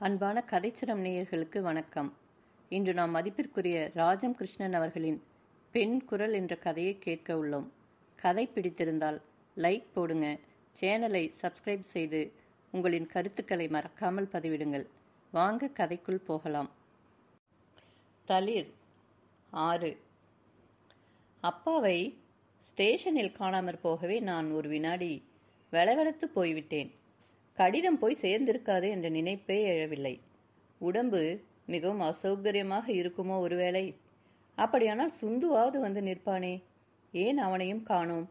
அன்பான கதைச்சிரம் நேயர்களுக்கு வணக்கம். இன்று நாம் மதிப்பிற்குரிய ராஜம் கிருஷ்ணன் அவர்களின் பெண் குரல் என்ற கதையை கேட்க உள்ளோம். கதை பிடித்திருந்தால் லைக் போடுங்க, சேனலை சப்ஸ்கிரைப் செய்து உங்களின் கருத்துக்களை மறக்காமல் பதிவிடுங்கள். வாங்க கதைக்குள் போகலாம். தளிர் 6. அப்பாவை ஸ்டேஷனில் காணாமற் போகவே நான் ஒரு வினாடி வெளவெளத்து போய்விட்டேன். கடிதம் போய் சேர்ந்திருக்காது என்ற நினைப்பே எழவில்லை. உடம்பு மிகவும் அசௌகரியமாக இருக்குமோ ஒருவேளை? அப்படியானால் சுந்துவாவது வந்து நிற்பானே, ஏன் அவனையும் காணோம்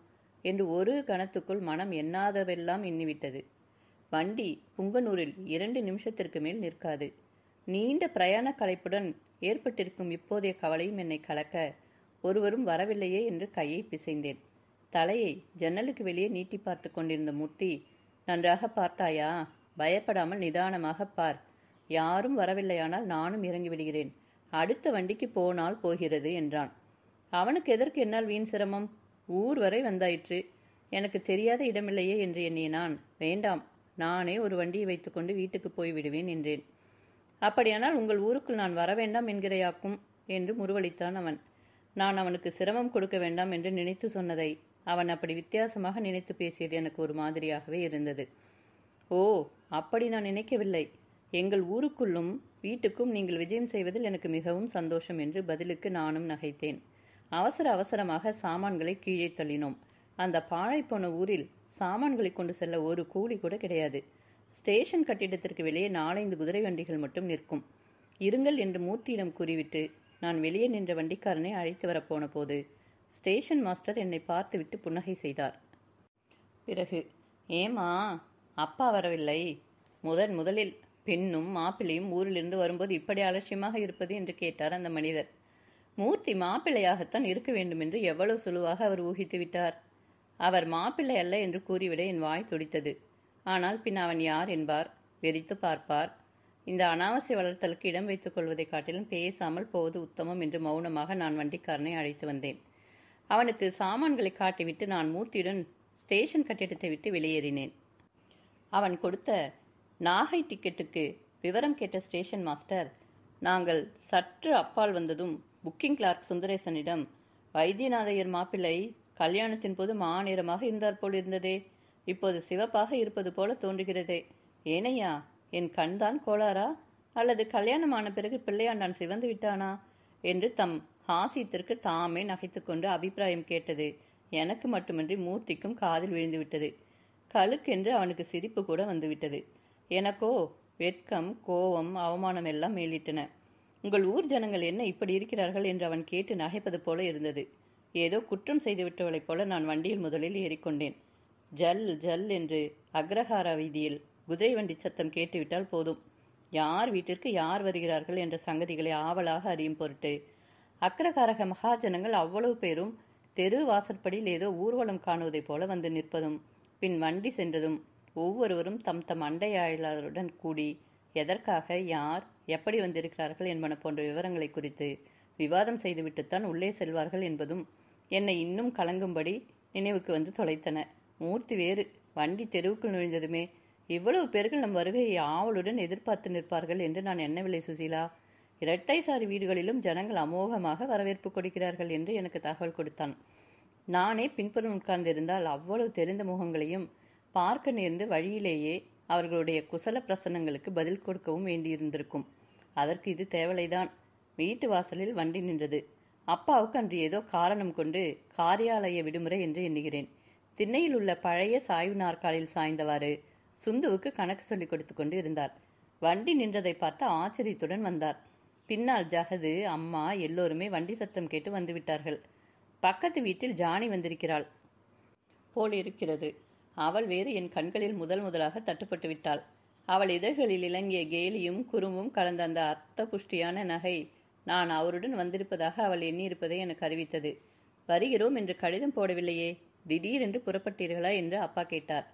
என்று ஒரு கணத்துக்குள் மனம் எண்ணாதவெல்லாம் எண்ணிவிட்டது. வண்டி புங்கனூரில் 2 நிமிஷத்திற்கு மேல் நிற்காது. நீண்ட பிரயாண களைப்புடன் ஏற்பட்டிருக்கும் இப்போதைய கவலையும் என்னை கலக்க, ஒருவரும் வரவில்லையே என்று கையை பிசைந்தேன். தலையை ஜன்னலுக்கு வெளியே நீட்டி பார்த்து கொண்டிருந்த மூர்த்தி, நன்றாக பார்த்தாயா? பயப்படாமல் நிதானமாக பார். யாரும் வரவில்லையானால் நானும் இறங்கிவிடுகிறேன். அடுத்த வண்டிக்கு போனால் போகிறது என்றான். அவனுக்கு எதற்கு என்னால் வீண் சிரமம்? ஊர் வரை வந்தாயிற்று. எனக்கு தெரியாத இடமில்லையே என்று எண்ணிய நான், வேண்டாம், நானே ஒரு வண்டியை வைத்துக்கொண்டு வீட்டுக்கு போய்விடுவேன் என்றேன். அப்படியானால் உங்கள் ஊருக்குள் நான் வர வேண்டாம் என்கிறையாக்கும் என்று முறுவலித்தான் அவன். நான் அவனுக்கு சிரமம் கொடுக்க வேண்டாம் என்று நினைத்து சொன்னதை அவன் அப்படி வித்தியாசமாக நினைத்து பேசியது எனக்கு ஒரு மாதிரியாகவே இருந்தது. ஓ, அப்படி நான் நினைக்கவில்லை. எங்கள் ஊருக்குள்ளும் வீட்டுக்கும் நீங்கள் விஜயம் செய்வதில் எனக்கு மிகவும் சந்தோஷம் என்று பதிலுக்கு நானும் நகைத்தேன். அவசரமாக சாமான்களை கீழே தள்ளினோம். அந்த பாழைப்போன ஊரில் சாமான்களை கொண்டு செல்ல ஒரு கூலி கூட கிடையாது. ஸ்டேஷன் கட்டிடத்திற்கு வெளியே 4-5 குதிரை வண்டிகள் மட்டும் நிற்கும். இருங்கள் என்று மூர்த்தியிடம் கூறிவிட்டு நான் வெளியே நின்ற வண்டிக்காரனை அழைத்து வரப்போன போது ஸ்டேஷன் மாஸ்டர் என்னை பார்த்துவிட்டு புன்னகை செய்தார். பிறகு, ஏமா அப்பா வரவில்லை? முதலில் பெண்ணும் மாப்பிள்ளையும் ஊரிலிருந்து வரும்போது இப்படி அலட்சியமாக இருப்பது என்று கேட்டார் அந்த மனிதர். மூர்த்தி மாப்பிள்ளையாகத்தான் இருக்க வேண்டும் என்று எவ்வளவு சுழுவாக அவர் ஊகித்து விட்டார். அவர் மாப்பிள்ளை அல்ல என்று கூறிவிட என் வாய் துடித்தது. ஆனால் பின் அவன் யார் என்பார், வெறித்து பார்ப்பார். இந்த அனாவசிய வளர்த்தலுக்கு இடம் வைத்துக் கொள்வதை காட்டிலும் பேசாமல் போவது உத்தமம் என்று மௌனமாக நான் வண்டிக்காரனை அழைத்து வந்தேன். அவனுக்கு சாமான்களை காட்டிவிட்டு நான் மூர்த்தியுடன் ஸ்டேஷன் கட்டிடத்தை விட்டு வெளியேறினேன். அவன் கொடுத்த நாகை டிக்கெட்டுக்கு விவரம் கேட்ட ஸ்டேஷன் மாஸ்டர், நாங்கள் சற்று அப்பால் வந்ததும் புக்கிங் கிளார்க் சுந்தரேசனிடம், வைத்தியநாதையர் மாப்பிள்ளை கல்யாணத்தின் போது மாநிறமாக இருந்தார் போல் இருந்ததே, இப்போது சிவப்பாக இருப்பது போல தோன்றுகிறதே, ஏனையா என் கண்தான் கோளாரா, அல்லது கல்யாணமான பிறகு பிள்ளையாண்டான் சிவந்து விட்டானா என்று தம் ஹாசியத்திற்கு தாமே நகைத்துக்கொண்டு அபிப்பிராயம் கேட்டது எனக்கு மட்டுமின்றி மூர்த்திக்கும் காதில் விழுந்துவிட்டது. கழுக்கென்று அவனுக்கு சிரிப்பு கூட வந்துவிட்டது. எனக்கோ வெட்கம், கோபம், அவமானம் எல்லாம் மேலிட்டன. உங்கள் ஊர் ஜனங்கள் என்ன இப்படி இருக்கிறார்கள் என்று அவன் கேட்டு நகைப்பது போல இருந்தது. ஏதோ குற்றம் செய்துவிட்டவளைப் போல நான் வண்டியில் முதலில் ஏறிக்கொண்டேன். ஜல் ஜல் என்று அக்ரஹார வீதியில் குதிரை வண்டி சத்தம் கேட்டுவிட்டால் போதும், யார் வீட்டிற்கு யார் வருகிறார்கள் என்ற சங்கதிகளை ஆவலாக அறியும் பொருட்டு அக்ரகாரக மகாஜனங்கள் அவ்வளவு பேரும் தெரு வாசற்படியில் ஏதோ ஊர்வலம் காணுவதைப் போல வந்து நிற்பதும், பின் வண்டி சென்றதும் ஒவ்வொருவரும் தம் தம் அண்டையாளருடன் கூடி எதற்காக, யார், எப்படி வந்திருக்கிறார்கள் என்பன போன்ற விவரங்களை குறித்து விவாதம் செய்துவிட்டுத்தான் உள்ளே செல்வார்கள் என்பதும் என்னை இன்னும் கலங்கும்படி நினைவுக்கு வந்து தொலைத்தன. மூர்த்தி வேறு, வண்டி தெருவுக்குள் நுழைந்ததுமே இவ்வளவு பேர்கள் நம் வருகையை ஆவலுடன் எதிர்பார்த்து நிற்பார்கள் என்று நான் எண்ணவில்லை சுசீலா. இரட்டை சாரி வீடுகளிலும் ஜனங்கள் அமோகமாக வரவேற்பு கொடுக்கிறார்கள் என்று எனக்கு தகவல் கொடுத்தான். நானே பின்புறம் உட்கார்ந்திருந்தால் அவ்வளவு தெரிந்த முகங்களையும் பார்க்க நேர்ந்து வழியிலேயே அவர்களுடைய குசல பிரசன்னங்களுக்கு பதில் கொடுக்கவும் வேண்டியிருந்திருக்கும். அதற்கு இது தேவலைதான். வீட்டு வாசலில் வண்டி நின்றது. அப்பாவுக்கு அன்று ஏதோ காரணம் கொண்டு காரியாலய விடுமுறை என்று எண்ணுகிறேன். திண்ணையில் உள்ள பழைய சாய்வு நாற்காலில் சாய்ந்தவாறு சுந்துவுக்கு கணக்கு சொல்லிக் கொடுத்து கொண்டு இருந்தார். வண்டி நின்றதை பார்த்து ஆச்சரியத்துடன் வந்தார். பின்னால் ஜகது, அம்மா எல்லோருமே வண்டி சத்தம் கேட்டு வந்துவிட்டார்கள். பக்கத்து வீட்டில் ஜானி வந்திருக்கிறாள் போலிருக்கிறது. அவள் வேறு என் கண்களில் முதலாக தட்டுப்பட்டு விட்டாள். அவள் இதழ்களில் இலங்கிய கேலியும் குறும்பும் கலந்த அந்த அர்த்த புஷ்டியான நகை நான் அவருடன் வந்திருப்பதாக அவள் எண்ணியிருப்பதை எனக்கு அறிவித்தது. வருகிறோம் என்று கடிதம் போடவில்லையே, திடீரென்று புறப்பட்டீர்களா என்று அப்பா கேட்டார்.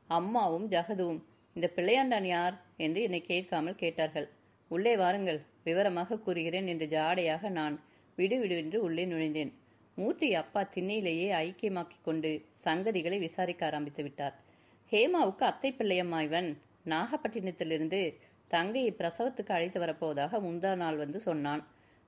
அம்மாவும் ஜகதுவும், இந்த பிள்ளையாண்டான் யார் என்று என்னை கேட்காமல் கேட்டார்கள். உள்ளே வாருங்கள், விவரமாக கூறுகிறேன் என்று ஜாடையாக நான் விடுவிடுவென்று உள்ளே நுழைந்தேன். மூர்த்தி அப்பா திண்ணையிலேயே ஐக்கியமாக்கிக் கொண்டு சங்கதிகளை விசாரிக்க ஆரம்பித்து விட்டார். ஹேமாவுக்கு அத்தை பிள்ளையம்மா இவன். நாகப்பட்டினத்திலிருந்து தங்கையை பிரசவத்துக்கு அழைத்து வரப்போவதாக முந்தா நாள் வந்து சொன்னான்.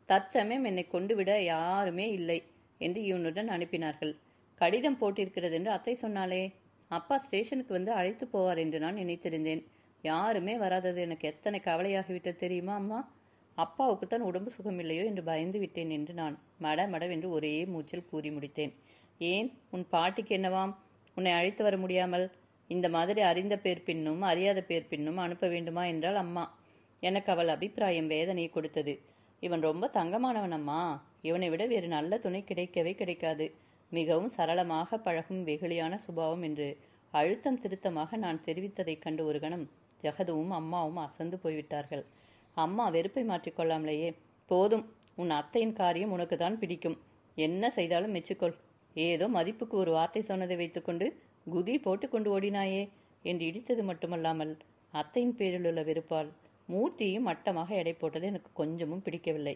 தற்சமயம் என்னை கொண்டு விட யாருமே இல்லை என்று இவனுடன் அனுப்பினார்கள். கடிதம் போட்டிருக்கிறது என்று அத்தை சொன்னாலே. அப்பா ஸ்டேஷனுக்கு வந்து அழைத்து போவார் என்று நான் நினைத்திருந்தேன். யாருமே வராதது எனக்கு எத்தனை கவலையாகிவிட்டது தெரியுமா அம்மா? அப்பாவுக்குத்தான் உடம்பு சுகமில்லையோ என்று பயந்து விட்டேன் என்று நான் மடமடவென்று ஒரே மூச்சில் கூறி முடித்தேன். ஏன், உன் பாட்டிக்கு என்னவாம்? உன்னை அழைத்து வர முடியாமல் இந்த மாதிரி அறிந்த பேர் பின்னும் அறியாத பேர் பின்னும் அனுப்ப வேண்டுமா என்றால் அம்மா. எனக்கு அவள் அபிப்பிராயம் வேதனையை கொடுத்தது. இவன் ரொம்ப தங்கமானவன் அம்மா. இவனை விட வேறு நல்ல துணை கிடைக்கவே கிடைக்காது. மிகவும் சரளமாக பழகும் வெகுளியான சுபாவம் என்று அழுத்தம் திருத்தமாக நான் தெரிவித்ததைக் கண்டு ஒரு கணம் ஜெகதுவும் அம்மாவும் அசந்து போய்விட்டார்கள். அம்மா வெறுப்பை மாற்றிக்கொள்ளாமலேயே, போதும், உன் அத்தையின் காரியம் உனக்கு தான் பிடிக்கும், என்ன செய்தாலும் மெச்சுக்கொள். ஏதோ மதிப்புக்கு ஒரு வார்த்தை சொன்னதை வைத்துக்கொண்டு குதி போட்டு கொண்டு ஓடினாயே என்று இடித்தது மட்டுமல்லாமல் அத்தையின் பேரிலுள்ள வெறுப்பால் மூர்த்தியையும் மட்டமாக எடை போட்டது எனக்கு கொஞ்சமும் பிடிக்கவில்லை.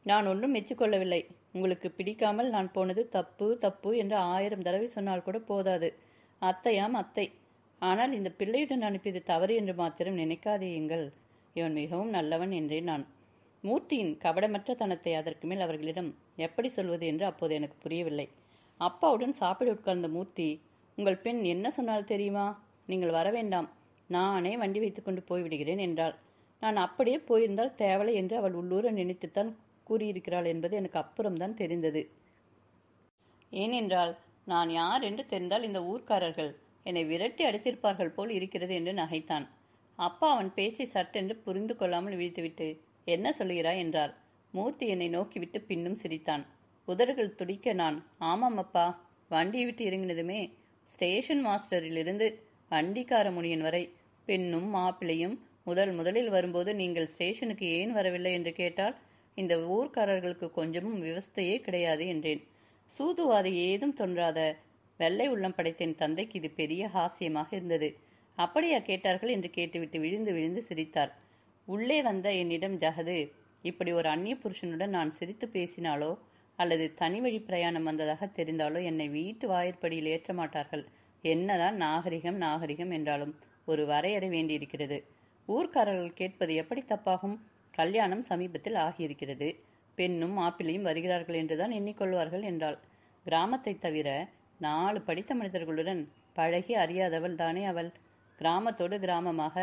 நான் ஒன்றும் மெச்சுக்கொள்ளவில்லை. உங்களுக்கு பிடிக்காமல் நான் போனது தப்பு தப்பு என்று 1000 தடவை சொன்னால் கூட போதாது. அத்தையாம் அத்தை. ஆனால் இந்த பிள்ளையுடன் அனுப்பியது தவறு என்று மாத்திரம் நினைக்காதேயுங்கள். இவன் மிகவும் நல்லவன் என்றேன் நான். மூர்த்தியின் கபடமற்ற தனத்தை அதற்கு மேல் அவர்களிடம் எப்படி சொல்வது என்று அப்போது எனக்கு புரியவில்லை. அப்பாவுடன் சாப்பிட உட்கார்ந்த மூர்த்தி, உங்கள் பெண் என்ன சொன்னால் தெரியுமா? நீங்கள் வர வேண்டாம், நானே வண்டி வைத்துக்கொண்டு போய்விடுகிறேன் என்றாள். நான் அப்படியே போயிருந்தால் தேவலை என்று அவள் உள்ளூர நினைத்துத்தான் கூறியிருக்கிறாள் என்பது எனக்கு அப்புறம்தான் தெரிந்தது. ஏனென்றால் நான் யார் என்று தெரிந்தால் இந்த ஊர்க்காரர்கள் என்னை விரட்டி அடித்திருப்பார்கள் போல் இருக்கிறது என்று நகைத்தான். அப்பா அவன் பேச்சை சட்டென்று புரிந்து கொள்ளாமல் விழித்துவிட்டு, என்ன சொல்லுகிறாய் என்றார். மூர்த்தி என்னை நோக்கிவிட்டு பின்னும் சிரித்தான். உதடுகள் துடிக்க நான், ஆமாம் அப்பா, வண்டியை விட்டு இறங்கினதுமே ஸ்டேஷன் மாஸ்டரிலிருந்து வண்டிக்கார முனியன் வரை பெண்ணும் மாப்பிள்ளையும் முதலில் வரும்போது நீங்கள் ஸ்டேஷனுக்கு ஏன் வரவில்லை என்று கேட்டால் இந்த ஊர்க்காரர்களுக்கு கொஞ்சமும் விவஸ்தையே கிடையாது என்றேன். சூதுவாதி ஏதும் தோன்றாத வெள்ளை உள்ளம் படைத்த என் தந்தைக்கு இது பெரிய ஹாஸ்யமாக இருந்தது. அப்படியா கேட்டார்கள் என்று கேட்டுவிட்டு விழுந்து விழுந்து சிரித்தார். உள்ளே வந்த என்னிடம் ஜெகது, இப்படி ஒரு அந்நிய புருஷனுடன் நான் சிரித்து பேசினாலோ அல்லது தனி வழி பிரயாணம் வந்ததாக தெரிந்தாலோ என்னை வீட்டு வாயிற்படியில் ஏற்ற மாட்டார்கள். என்னதான் நாகரிகம் நாகரிகம் என்றாலும் ஒரு வரையறை வேண்டியிருக்கிறது. ஊர்க்காரர்கள் கேட்பது எப்படி தப்பாகும்? கல்யாணம் சமீபத்தில் ஆகியிருக்கிறது, பெண்ணும் மாப்பிள்ளையும் வருகிறார்கள் என்றுதான் எண்ணிக்கொள்வார்கள் என்றாள். கிராமத்தை தவிர 4 படித்த மனிதர்களுடன் பழகி அறியாதவள் தானே அவள். கிராமத்தோடு கிராமமாக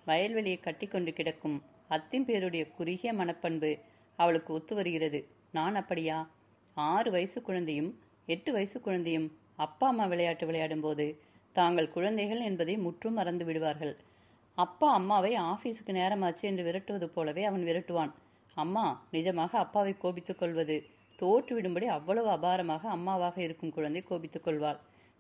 வயல்வெளியை கட்டி கொண்டு கிடக்கும் அத்திம்பேருடைய குறுகிய மனப்பண்பு அவளுக்கு ஒத்து வருகிறது. நான் அப்படியா? 6 வயசு குழந்தையும் 8 வயசு குழந்தையும் அப்பா அம்மா விளையாட்டு விளையாடும் போது தாங்கள் குழந்தைகள் என்பதை முற்றும் மறந்து விடுவார்கள். அப்பா அம்மாவை ஆபீஸுக்கு நேரமாச்சு என்று விரட்டுவது போலவே அவன் விரட்டுவான். அம்மா நிஜமாக அப்பாவை கோபித்துக் கொள்வது தோற்றுவிடும்படி அவ்வளவு அபாரமாக அம்மாவாக இருக்கும் குழந்தை கோபித்துக் கொள்வாள்.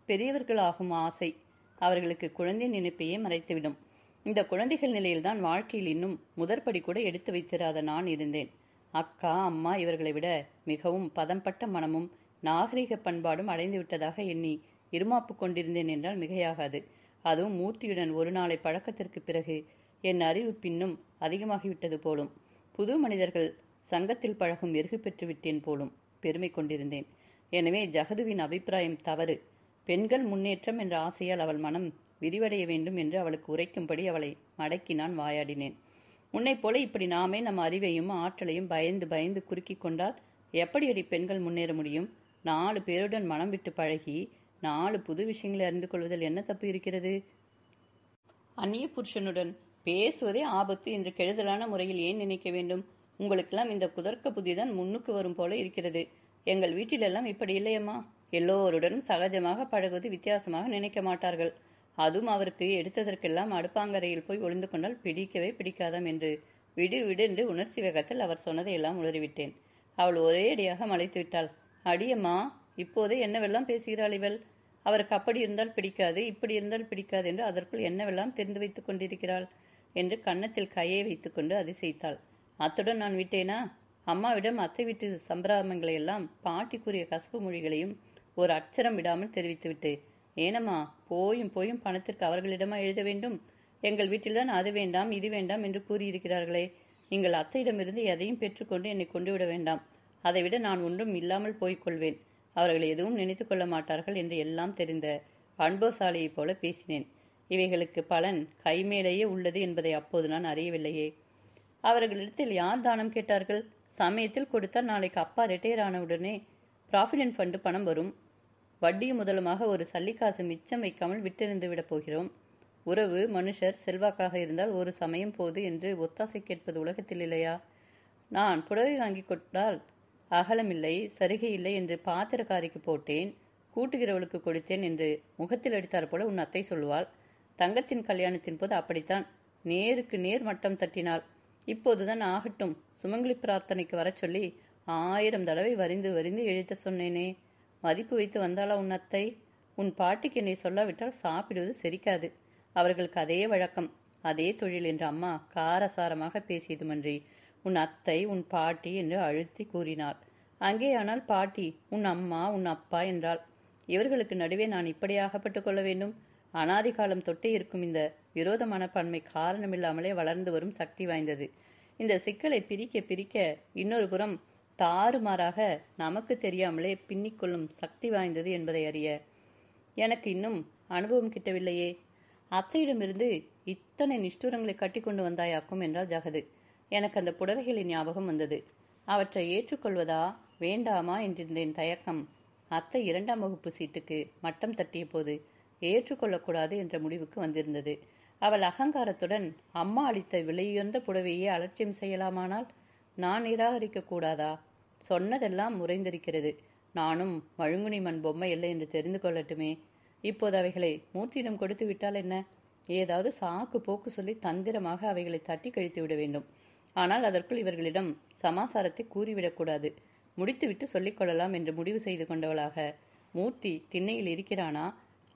பெரியவர்கள் ஆகும் ஆசை அவர்களுக்கு குழந்தை நினைப்பையே மறைத்துவிடும். இந்த குழந்தைகள் நிலையில்தான் வாழ்க்கையில் இன்னும் முதற்படி கூட எடுத்து வைத்திராத நான் இருந்தேன். அக்கா அம்மா இவர்களை விட மிகவும் பதம்பட்ட மனமும் நாகரிக பண்பாடும் அடைந்து விட்டதாக எண்ணி இருமாப்பு கொண்டிருந்தேன் என்றால் மிகையாகாது. அதுவும் மூர்த்தியுடன் ஒரு நாளை பழக்கத்திற்கு பிறகு என் அறிவு பின்னும் அதிகமாகிவிட்டது போலும். புது மனிதர்கள் சங்கத்தில் பழகும் எருகு பெற்று விட்டேன் போலும் பெருமை கொண்டிருந்தேன். எனவே ஜெகதுவின் அபிப்பிராயம் தவறு. பெண்கள் முன்னேற்றம் என்ற ஆசையால் அவள் மனம் விரிவடைய வேண்டும் என்று அவளுக்கு உரைக்கும்படி அவளை மடக்கி நான் வாயாடினேன். உன்னை போல இப்படி நாமே நம் அறிவையும் ஆற்றலையும் பயந்து பயந்து குறுக்கி கொண்டால் எப்படியடி பெண்கள் முன்னேற முடியும்? 4 பேருடன் மனம் விட்டு பழகி 4 புது விஷயங்களை அறிந்து கொள்வதில் என்ன தப்பு இருக்கிறது? அந்நிய புருஷனுடன் பேசுவதே ஆபத்து என்று கெடுதலான முறையில் ஏன் நினைக்க வேண்டும்? உங்களுக்கெல்லாம் இந்த குதர்க்க புத்திதான் முன்னுக்கு வரும் போல இருக்கிறது. எங்கள் வீட்டிலெல்லாம் இப்படி இல்லையம்மா. எல்லோருடனும் சகஜமாக பழகுவது வித்தியாசமாக நினைக்க மாட்டார்கள். அதுவும் அவருக்கு எடுத்ததற்கெல்லாம் அடுப்பாங்கரையில் போய் ஒளிந்து கொண்டால் பிடிக்கவே பிடிக்காதாம் என்று விடு விடு என்று உணர்ச்சி வேகத்தில் அவர் சொன்னதையெல்லாம் உளறிவிட்டேன். அவள் ஒரே அடியாக மலைத்து விட்டாள். அடியம்மா, இப்போதே என்னவெல்லாம் பேசுகிறாள் இவள்? அவருக்கு அப்படி இருந்தால் பிடிக்காது, இப்படி இருந்தால் பிடிக்காது என்று அதற்குள் என்னவெல்லாம் தெரிந்து வைத்துக் கொண்டிருக்கிறாள் என்று கன்னத்தில் கையை வைத்துக்கொண்டு அதிசயித்தாள். அத்துடன் நான் விட்டேனா? அம்மாவிடம் அத்தை வீட்டு சம்பிரதாயங்களை எல்லாம் பாட்டி கூறிய கசப்பு மொழிகளையும் ஒரு அச்சரம் விடாமல் தெரிவித்துவிட்டு, ஏனம்மா, போயும் பணத்திற்கு அவர்களிடமா எழுத வேண்டும்? எங்கள் வீட்டில்தான் அது வேண்டாம் இது வேண்டாம் என்று கூறியிருக்கிறார்களே. நீங்கள் அத்தையிடமிருந்து எதையும் பெற்றுக்கொண்டு என்னை கொண்டு விட வேண்டாம். அதைவிட நான் ஒன்றும் இல்லாமல் போய்கொள்வேன். அவர்கள் எதுவும் நினைத்து கொள்ள மாட்டார்கள் என்று எல்லாம் தெரிந்த அன்போசாலியைப் போல பேசினேன். இவைகளுக்கு பலன் கைமேலேயே உள்ளது என்பதை அப்போது நான் அறியவில்லையே. அவர்களிடத்தில் யார் தானம் கேட்டார்கள்? சமயத்தில் கொடுத்தால் நாளைக்கு அப்பா ரிட்டையர் ஆனவுடனே ப்ராவிடென்ட் ஃபண்டு பணம் வரும். வட்டியும் முதலுமாக ஒரு சல்லிக்காசு மிச்சம் வைக்காமல் விட்டெறிந்து விடப் போகிறோம். உறவு மனுஷர் செல்வாக்காக இருந்தால் ஒரு சமயம் போது என்று ஒத்தாசை கேட்பது உலகத்தில் இல்லையா? நான் புடவை வாங்கி கொண்டால் அகலமில்லை, சருகை இல்லை என்று பாத்திரக்காரிக்கு போட்டேன், கூட்டுகிறவளுக்கு கொடுத்தேன் என்று முகத்தில் அடித்தார் போல உன் அத்தை சொல்லுவாள். தங்கத்தின் கல்யாணத்தின் போது அப்படித்தான் நேருக்கு நேர் மட்டம் தட்டினாள். இப்போதுதான் ஆகட்டும், சுமங்கலி பிரார்த்தனைக்கு வர சொல்லி 1000 தடவை வரிந்து வரிந்து எழுத சொன்னேனே. மதிப்பு வைத்து வந்தாளா உன் அத்தை? உன் பாட்டிக்கு என்னை சொல்லாவிட்டால் சாப்பிடுவது செரிக்காது. அவர்களுக்கு அதே வழக்கம், அதே தொழில் என்று அம்மா காரசாரமாக பேசியதுமன்றி உன் அத்தை உன் பாட்டி என்று அழுத்தி கூறினாள். அங்கேயானால் பாட்டி உன் அம்மா உன் அப்பா என்றாள். இவர்களுக்கு நடுவே நான் இப்படியாகப்பட்டு கொள்ள வேண்டும்? அனாதி காலம் தொட்டே இருக்கும் இந்த விரோத மனப்பான்மை காரணமில்லாமலே வளர்ந்து வரும் சக்தி வாய்ந்தது. இந்த சிக்கலை பிரிக்க பிரிக்க இன்னொரு புறம் தாறுமாறாக நமக்கு தெரியாமலே பின்னிக்கொள்ளும் சக்தி வாய்ந்தது என்பதை அறிய எனக்கு இன்னும் அனுபவம் கிட்டவில்லையே. அத்தையிடமிருந்து இத்தனை நிஷ்டூரங்களை கட்டி கொண்டு வந்தாயாக்கும் என்றால் ஜகது. எனக்கு அந்த புடவைகளின் ஞாபகம் வந்தது. அவற்றை ஏற்றுக்கொள்வதா வேண்டாமா என்றிருந்தேன் தயக்கம். அத்தை 2ஆம் வகுப்பு சீட்டுக்கு மட்டம் தட்டிய போது ஏற்றுக்கொள்ளக்கூடாது என்ற முடிவுக்கு வந்திருந்தது. அவள் அகங்காரத்துடன் அம்மா அளித்த விலையுயர்ந்த புடவையே அலட்சியம் செய்யலாமானால் நான் நிராகரிக்க கூடாதா? சொன்னதெல்லாம் முறைந்திருக்கிறது. நானும் மழுங்குனி மண் பொம்மை இல்லை என்று தெரிந்து கொள்ளட்டுமே. இப்போது அவைகளை மூர்த்தியிடம் கொடுத்து விட்டால் என்ன? ஏதாவது சாக்கு போக்கு சொல்லி தந்திரமாக அவைகளை தட்டி கழித்து விட வேண்டும். ஆனால் அதற்குள் இவர்களிடம் சமாசாரத்தை கூறிவிடக்கூடாது. முடித்துவிட்டு சொல்லிக் கொள்ளலாம் என்று முடிவு செய்து கொண்டவளாக மூர்த்தி திண்ணையில் இருக்கிறானா,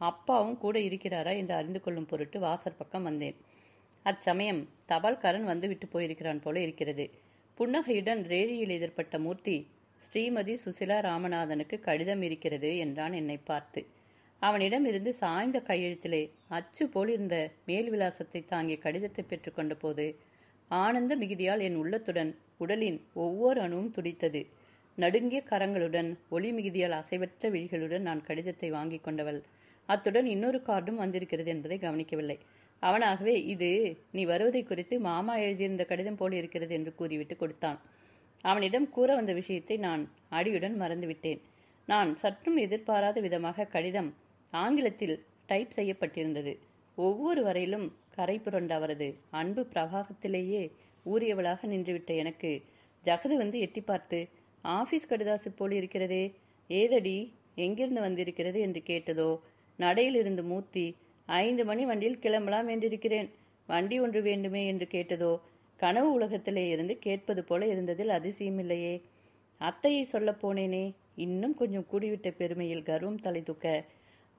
அப்பாவும் கூட இருக்கிறாரா என்று அறிந்து கொள்ளும் பொருட்டு வாசற் பக்கம் வந்தேன். அச்சமயம் தபால்காரன் வந்துவிட்டு போயிருக்கிறான் போல இருக்கிறது. புன்னகையுடன் ரேடியில் எதிர்பட்ட மூர்த்தி, ஸ்ரீமதி சுசிலா ராமநாதனுக்கு கடிதம் இருக்கிறது என்றான் என்னை பார்த்து. அவனிடம் இருந்து சாய்ந்த கையெழுத்திலே அச்சு போலிருந்த மேல் விலாசத்தை தாங்கிய கடிதத்தை பெற்றுக்கொண்ட போது ஆனந்த மிகுதியால் என் உள்ளத்துடன் உடலின் ஒவ்வொரு அணுவும் துடித்தது. நடுங்கிய கரங்களுடன் ஒளி மிகுதியால் அசைவற்ற விழிகளுடன் நான் கடிதத்தை வாங்கி கொண்டவள். அத்துடன் இன்னொரு கார்டும் வந்திருக்கிறது என்பதை கவனிக்கவில்லை. அவனாகவே இது நீ வருவதை குறித்து மாமா எழுதியிருந்த கடிதம் போல் இருக்கிறது என்று கூறிவிட்டு கொடுத்தான். அவனிடம் கூற வந்த விஷயத்தை நான் அடியுடன் மறந்துவிட்டேன். நான் சற்றும் எதிர்பாராத விதமாக கடிதம் ஆங்கிலத்தில் டைப் செய்யப்பட்டிருந்தது. ஒவ்வொரு வரையிலும் கரை புரண்ட அவரது அன்பு பிரவாகத்திலேயே ஊறியவளாக நின்றுவிட்ட எனக்கு ஜகது வந்து எட்டி பார்த்து, ஆபீஸ் கடிதாசு போல் இருக்கிறதே, ஏதடி எங்கிருந்து வந்திருக்கிறது என்று கேட்டதோ. நடையில் இருந்து மூர்த்தி, 5 மணி வண்டியில் கிளம்பலாம் என்றிருக்கிறேன், வண்டி ஒன்று வேண்டுமே என்று கேட்டதோ. கனவு உலகத்திலே இருந்து கேட்பது போல இருந்ததில் அதிசயமில்லையே. அத்தையை சொல்ல போனேனே. இன்னும் கொஞ்சம் கூடிவிட்ட பெருமையில் கர்வம் தலை தூக்க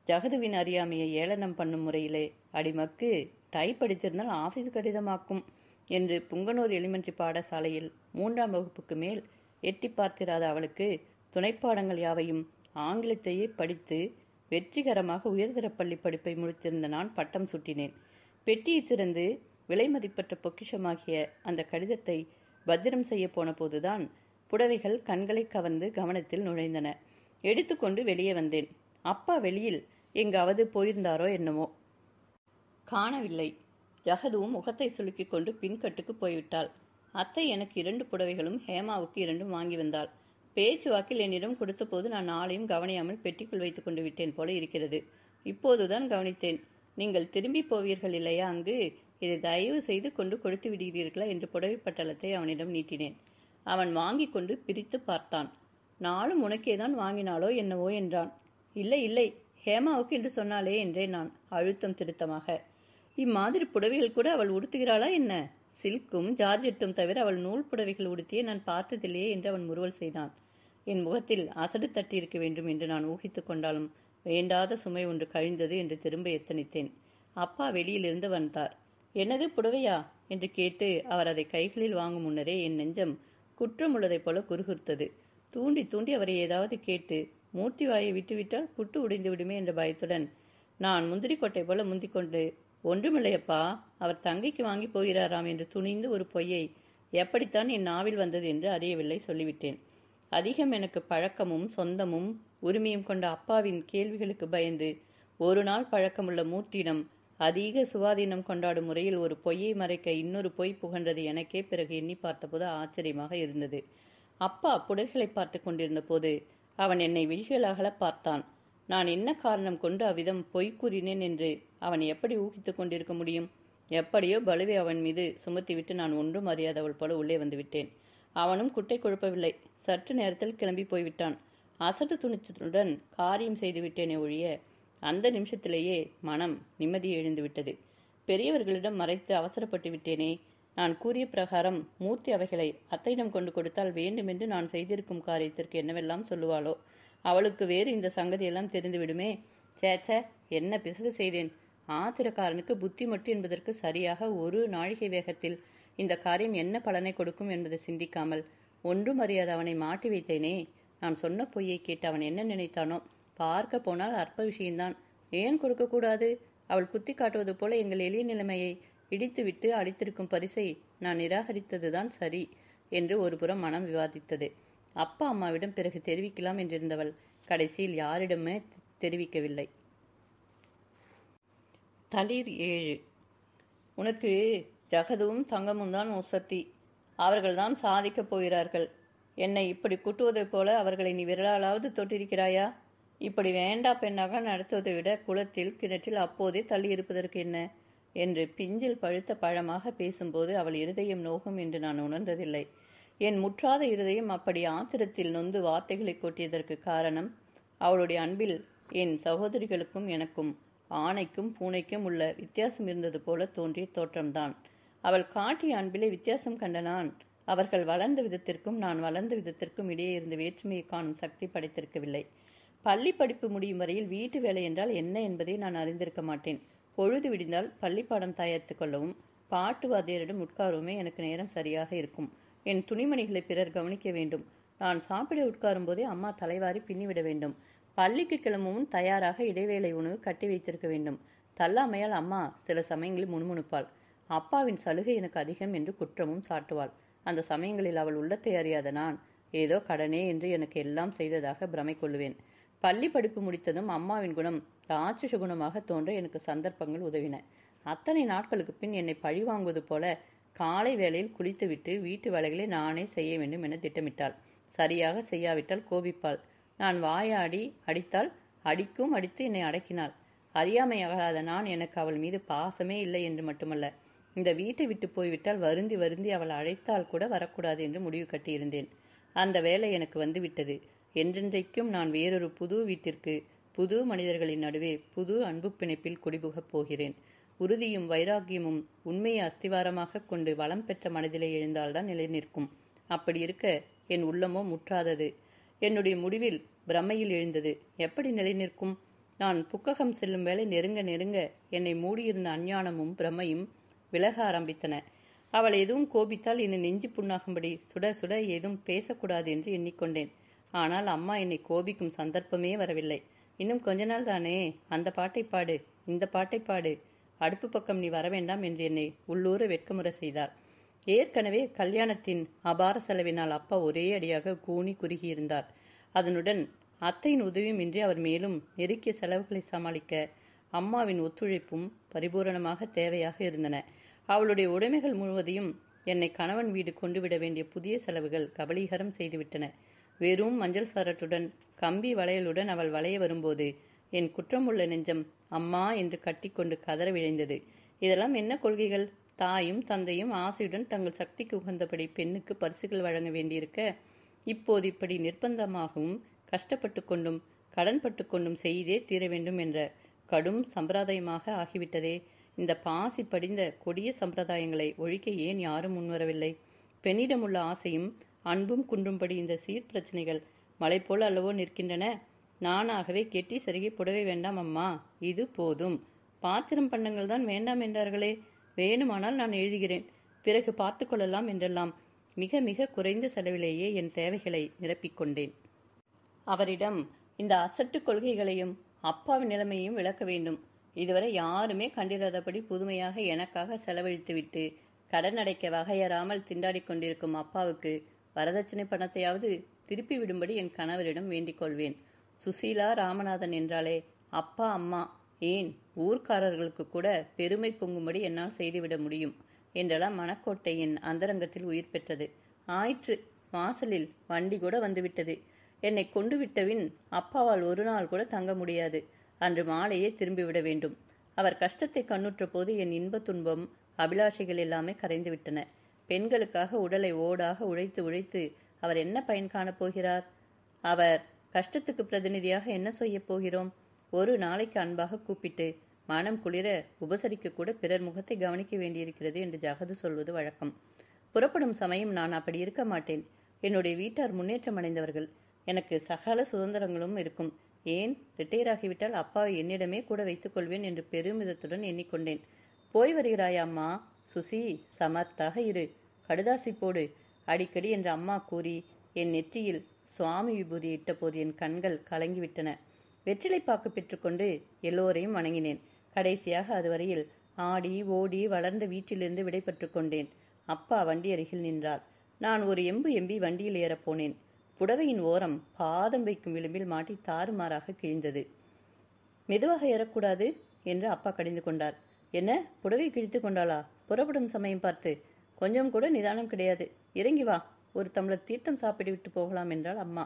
ஜகதுவின் அறியாமையை ஏளனம் பண்ணும் முறையிலே, அடிமக்கு டைப் படித்திருந்தால் ஆபீஸ் கடிதமாக்கும் என்று புங்கனூர் எலிமெண்ட்ரி பாடசாலையில் 3ஆம் வகுப்புக்கு மேல் எட்டி பார்த்திராத அவளுக்கு துணைப்பாடங்கள் யாவையும் ஆங்கிலத்தையே படித்து வெற்றிகரமாக உயர்தரப்பள்ளி படிப்பை முடித்திருந்த நான் பட்டம் சுட்டினேன். பெட்டியை திறந்து விலை மதிப்பற்ற பொக்கிஷமாகிய அந்த கடிதத்தை பத்திரம் செய்ய போன போதுதான் புடவைகள் கண்களை கவர்ந்து கவனத்தில் நுழைந்தன. எடுத்துக்கொண்டு வெளியே வந்தேன். அப்பா வெளியில் எங்காவது போயிருந்தாரோ என்னமோ. காணவில்லை. ஜகதுவும் முகத்தை சுலுக்கிக் கொண்டு பின்கட்டுக்கு போய்விட்டாள். அத்தை எனக்கு 2 புடவைகளும் ஹேமாவுக்கு 2 வாங்கி வந்தாள். பேச்சு வாக்கில் என்னிடம் கொடுத்த போது நான் 4ஐயும் கவனியாமல் பெட்டிக்குள் வைத்துக் கொண்டு விட்டேன் போல இருக்கிறது. இப்போதுதான் கவனித்தேன். நீங்கள் திரும்பி போவீர்கள் இல்லையா அங்கு, இதை தயவு செய்து கொண்டு கொடுத்து விடுகிறீர்களா என்று புடவை பட்டலத்தை அவனிடம் நீட்டினேன். அவன் வாங்கி கொண்டு பிரித்து பார்த்தான். 4 உனக்கேதான் வாங்கினாலோ என்னவோ என்றான். இல்லை இல்லை, ஹேமாவுக்கு என்று சொன்னாலே என்றேன் நான் அழுத்தம் திருத்தமாக. இம்மாதிரி புடவைகள் கூட அவள் உடுத்துகிறாளா என்ன? சில்க்கும் ஜார்ஜெட்டும் தவிர அவள் நூல் புடவைகள் உடுத்தியே நான் பார்த்ததில்லையே என்று அவன் முறுவல் செய்தான். என் முகத்தில் அசடு தட்டி இருக்க வேண்டும் என்று நான் ஊகித்து கொண்டாலும் வேண்டாத சுமை ஒன்று கழிந்தது என்று திரும்ப எத்தனித்தேன். அப்பா வெளியிலிருந்து வந்தார். என்னது புடவையா என்று கேட்டு அவர் அதை கைகளில் வாங்கும் முன்னரே என் நெஞ்சம் குற்றம் உள்ளதைப் போல குறுகுறுத்தது. தூண்டி தூண்டி அவரை ஏதாவது கேட்டு மூர்த்தி வாயை விட்டுவிட்டால் புட்டு உடைந்து விடுமே என்ற பயத்துடன் நான் முந்திரி கொட்டை போல முந்திக்கொண்டு, ஒன்றுமில்லையப்பா, அவர் தங்கைக்கு வாங்கி போகிறாராம் என்று துணிந்து ஒரு பொய்யை எப்படித்தான் என் நாவில் வந்தது என்று அறியவில்லை சொல்லிவிட்டேன். அதிகம் எனக்கு பழக்கமும் சொந்தமும் உரிமையும் கொண்ட அப்பாவின் கேள்விகளுக்கு பயந்து ஒரு நாள் பழக்கமுள்ள மூர்த்தியிடம் அதிக சுவாதீனம் கொண்டாடும் முறையில் ஒரு பொய்யை மறைக்க இன்னொரு பொய் புகன்றது எனக்கே பிறகு எண்ணி பார்த்தபோது ஆச்சரியமாக இருந்தது. அப்பா புடவைகளை பார்த்து கொண்டிருந்த போது அவன் என்னை விழிகளாக பார்த்தான். நான் என்ன காரணம் கொண்டு அவ்விதம் பொய் கூறினேன் என்று அவன் எப்படி ஊகித்துக் கொண்டிருக்க முடியும்? எப்படியோ பலுவை அவன் மீது சுமத்திவிட்டு நான் ஒன்றும் அறியாதவள் போல உள்ளே வந்து விட்டேன். அவனும் குட்டை குழப்பவில்லை. சற்று நேரத்தில் கிளம்பி போய்விட்டான். அசட்டு துணிச்சலுடன் காரியம் செய்து விட்டேனே ஒழிய அந்த நிமிஷத்திலேயே மனம் நிம்மதி எழுந்துவிட்டது. பெரியவர்களிடம் மறைத்து அவசரப்பட்டு விட்டேனே. நான் கூறிய பிரகாரம் மூர்த்தி அவைகளை அத்தையிடம் கொண்டு கொடுத்தால் வேண்டுமென்று நான் செய்திருக்கும் காரியத்திற்கு என்னவெல்லாம் சொல்லுவாளோ? அவளுக்கு வேறு இந்த சங்கதியெல்லாம் தெரிந்துவிடுமே. சேச்ச, என்ன பிசகு செய்தேன்! ஆத்திரக்காரனுக்கு புத்தி மட்டு என்பதற்கு சரியாக ஒரு நாழிகை வேகத்தில் இந்த காரியம் என்ன பலனை கொடுக்கும் என்பதை சிந்திக்காமல் ஒன்றும் அறியாத அவனை மாட்டி வைத்தேனே. நான் சொன்ன பொய்யை கேட்டு அவன் என்ன நினைத்தானோ? பார்க்க போனால் அற்ப விஷயம்தான். ஏன் கொடுக்கக்கூடாது? அவள் குத்தி காட்டுவது போல எங்கள் எளிய நிலைமையை இடித்துவிட்டு அடித்திருக்கும் பரிசை நான் நிராகரித்ததுதான் சரி என்று ஒருபுறம் மனம் விவாதித்தது. அப்பா அம்மாவிடம் பிறகு தெரிவிக்கலாம் என்றிருந்தவள் கடைசியில் யாரிடமே தெரிவிக்கவில்லை. தளிர் 7. உனக்கு ஜகதும் தங்கமும் தான் உசத்தி. அவர்கள்தான் சாதிக்கப் போகிறார்கள். என்னை இப்படி குட்டுவதைப் போல அவர்களை நீ விரலாலாவது தொட்டிருக்கிறாயா? இப்படி வேண்டா பெண்ணாக நடத்துவதை விட குளத்தில் கிணற்றில் அப்போதே தள்ளி இருப்பதற்கு என்ன என்று பிஞ்சில் பழுத்த பழமாக பேசும்போது அவள் இருதயம் நோகும் என்று நான் உணர்ந்ததில்லை. என் முற்றாத இருதயம் அப்படி ஆத்திரத்தில் நொந்து வார்த்தைகளை கொட்டியதற்கு காரணம் அவளுடைய அன்பில் என் சகோதரிகளுக்கும் எனக்கும், ஆணைக்கும் பூனைக்கும் உள்ள வித்தியாசம் இருந்தது போல தோன்றிய தோற்றம்தான். அவள் காட்டிய அன்பிலே வித்தியாசம் கண்ட நான் அவர்கள் வளர்ந்த விதத்திற்கும் நான் வளர்ந்த விதத்திற்கும் இடையே இருந்த வேற்றுமையை காணும் சக்தி படைத்திருக்கவில்லை. பள்ளி படிப்பு முடியும் வரையில் வீட்டு வேலை என்றால் என்ன என்பதை நான் அறிந்திருக்க மாட்டேன். பொழுது விடிந்தால் பள்ளிப்பாடம் தயாரித்து கொள்ளவும் பாட்டு வாத்தியரிடம் உட்காரவுமே எனக்கு நேரம் சரியாக இருக்கும். என் துணிமணிகளை பிறர் கவனிக்க வேண்டும். நான் சாப்பிட உட்காரும் போதே அம்மா தலைவாரி பின்னிவிட வேண்டும். பள்ளிக்கு கிளம்பவும் தயாராக இடைவேளை உணவு கட்டி வைத்திருக்க வேண்டும். தள்ளாமையால் அம்மா சில சமயங்களில் முணுமுணுப்பாள். அப்பாவின் சலுகை எனக்கு அதிகம் என்று குற்றமும் சாட்டுவாள். அந்த சமயங்களில் அவள் உள்ளத்தை அறியாத நான் ஏதோ கடனே என்று எனக்கு எல்லாம் செய்ததாக பிரமை கொள்ளுவேன். பள்ளி படிப்பு முடித்ததும் அம்மாவின் குணம் ராட்சச குணமாக தோன்ற எனக்கு சந்தர்ப்பங்கள் உதவின. அத்தனை நாட்களுக்கு பின் என்னை பழி வாங்குவது போல காலை வேளையில் குளித்துவிட்டு வீட்டு வேலைகளை நானே செய்ய வேண்டும் என திட்டமிட்டாள். சரியாக செய்யாவிட்டால் கோபிப்பாள். நான் வாயாடி அடித்தால் அடிக்கும் அடித்து என்னை அடக்கினாள். அறியாமை அகலாத நான் எனக்கு அவள் மீது பாசமே இல்லை என்று மட்டுமல்ல, இந்த வீட்டை விட்டு போய்விட்டால் வருந்தி வருந்தி அவள் அழைத்தால் கூட வரக்கூடாது என்று முடிவு கட்டியிருந்தேன். அந்த வேலை எனக்கு வந்துவிட்டது. என்றென்றைக்கும் நான் வேறொரு புது வீட்டிற்கு புது மனிதர்களின் நடுவே புது அன்பு பிணைப்பில் குடிபுகப் போகிறேன். உறுதியும் வைராக்கியமும் உண்மையை அஸ்திவாரமாக கொண்டு வளம் பெற்ற மனதிலே எழுந்தால்தான் நிலை நிற்கும். அப்படி இருக்க என் உள்ளமோ முற்றாதது. என்னுடைய முடிவில் பிரமையில் எழுந்தது. எப்படி நிலை நிற்கும்? நான் புக்ககம் செல்லும் வேலை நெருங்க நெருங்க என்னை மூடியிருந்த அஞ்ஞானமும் பிரமையும் விலக ஆரம்பித்தன. அவள் எதுவும் கோபித்தால் என்னை நெஞ்சு புண்ணாகும்படி சுட சுட ஏதும் பேசக்கூடாது என்று எண்ணிக்கொண்டேன். ஆனால் அம்மா என்னை கோபிக்கும் சந்தர்ப்பமே வரவில்லை. இன்னும் கொஞ்ச நாள் தானே, அந்த பாட்டை பாடு, இந்த பாட்டை பாடு, அடுப்பு பக்கம் நீ வரவேண்டாம் என்று என்னை உள்ளூர வெட்கமுறை செய்தார். ஏற்கனவே கல்யாணத்தின் அபார செலவினால் அப்பா ஒரே அடியாக கூனி குறுகியிருந்தார். அதனுடன் அத்தையின் உதவியும் இன்றி அவர் மேலும் நெருக்கிய செலவுகளை சமாளிக்க அம்மாவின் ஒத்துழைப்பும் பரிபூரணமாக தேவையாக இருந்தன. அவளுடைய உடைமைகள் முழுவதையும் என்னை கணவன் வீடு கொண்டு விட வேண்டிய புதிய செலவுகள் கபலீகரம் செய்துவிட்டன. வெறும் மஞ்சள் சாரட்டுடன் கம்பி வளையலுடன் அவள் வளைய வரும்போது என் குற்றமுள்ள நெஞ்சம் அம்மா என்று கட்டிக்கொண்டு கதற விழைந்தது. இதெல்லாம் என்ன கொள்கைகள்? தாயும் தந்தையும் ஆசையுடன் தங்கள் சக்திக்கு உகந்தபடி பெண்ணுக்கு பரிசுகள் வழங்க வேண்டியிருக்க, இப்போது இப்படி நிர்பந்தமாகவும் கஷ்டப்பட்டு கொண்டும் கடன்பட்டு கொண்டும் செய்தே தீர வேண்டும் என்ற கடும் சம்பிரதாயமாக ஆகிவிட்டதே. இந்த பாசி படிந்த கொடிய சம்பிரதாயங்களை ஒழிக்க ஏன் யாரும் முன்வரவில்லை? பெண்ணிடமுள்ள ஆசையும் அன்பும் குன்றும்படி இந்த சீர் பிரச்சனைகள் மலை போல் அல்லவோ நிற்கின்றன. நானாகவே கெட்டி சருகி புடவை வேண்டாம் அம்மா, இது போதும். பாத்திரம் பண்டங்கள் தான் வேண்டாம் என்றார்களே, வேணுமானால் நான் எழுதுகிறேன், பிறகு பார்த்து கொள்ளலாம் என்றெல்லாம் மிக மிக குறைந்த செலவிலேயே என் தேவைகளை நிரப்பிக்கொண்டேன். அவரிடம் இந்த அசட்டு கொள்கைகளையும் அப்பாவின் நிலைமையும் விளக்க வேண்டும். இதுவரை யாருமே கண்டிராதபடி புதுமையாக எனக்காக செலவழித்துவிட்டு கடன் அடைக்க வகையறாமல் திண்டாடி கொண்டிருக்கும் அப்பாவுக்கு வரதட்சணை பணத்தையாவது திருப்பி விடும்படி என் கணவரிடம் வேண்டிக் கொள்வேன். சுசீலா ராமநாதன் என்றாலே அப்பா அம்மா ஏன் ஊர்க்காரர்களுக்கு கூட பெருமை பொங்கும்படி என்னால் செய்துவிட முடியும் என்றெல்லாம் மனக்கோட்டை என் அந்தரங்கத்தில் உயிர் பெற்றது. ஆயிற்று, வாசலில் வண்டி கூட வந்துவிட்டது. என்னை கொண்டு விட்டவின் அப்பாவால் ஒரு நாள் கூட தங்க முடியாது. அன்று மாலையே திரும்பிவிட வேண்டும். அவர் கஷ்டத்தை கண்ணுற்ற போது என் இன்ப துன்பம் அபிலாஷைகள் எல்லாமே கரைந்து விட்டன. பெண்களுக்காக உடலை ஓடாக உழைத்து உழைத்து அவர் என்ன பயன் காணப் போகிறார்? அவர் கஷ்டத்துக்கு பிரதிநிதியாக என்ன செய்ய போகிறோம்? ஒரு நாளைக்கு அன்பாக கூப்பிட்டு மனம் குளிர உபசரிக்க கூட பிறர் முகத்தை கவனிக்க வேண்டியிருக்கிறது என்று ஜகது சொல்வது வழக்கம். புறப்படும் சமயம் நான் அப்படி இருக்க மாட்டேன். என்னுடைய வீட்டார் முன்னேற்றம் அடைந்தவர்கள். எனக்கு சகல சுதந்திரங்களும் இருக்கும். ஏன், ரிட்டையர் ஆகிவிட்டால் அப்பாவை என்னிடமே கூட வைத்துக் கொள்வேன் என்று பெருமிதத்துடன் எண்ணிக்கொண்டேன். போய் வருகிறாயா அம்மா? சுசி, சமர்த்தாக இரு, கடுதாசி போடு அடிக்கடி என்று அம்மா கூறி என் நெற்றியில் சுவாமி விபூதி இட்ட போது என் கண்கள் கலங்கிவிட்டன. வெற்றிலைப்பாக்கு பெற்றுக்கொண்டு எல்லோரையும் வணங்கினேன். கடைசியாக அதுவரையில் ஆடி ஓடி வளர்ந்த வீட்டிலிருந்து விடைபெற்று கொண்டேன். அப்பா வண்டி அருகில் நின்றார். நான் ஒரு எம்பி வண்டியில் ஏறப்போனேன். புடவையின் ஓரம் பாதம் வைக்கும் விளிம்பில் மாட்டி தாறுமாறாக கிழிந்தது. மெதுவாக ஏறக்கூடாது என்று அப்பா கடிந்து கொண்டார். என்ன, புடவை கிழித்து கொண்டாளா? புறப்படும் சமயம் பார்த்து. கொஞ்சம் கூட நிதானம் கிடையாது. இறங்கி வா, ஒரு டம்ளர் தீர்த்தம் சாப்பிட்டு விட்டு போகலாம் என்றாள் அம்மா,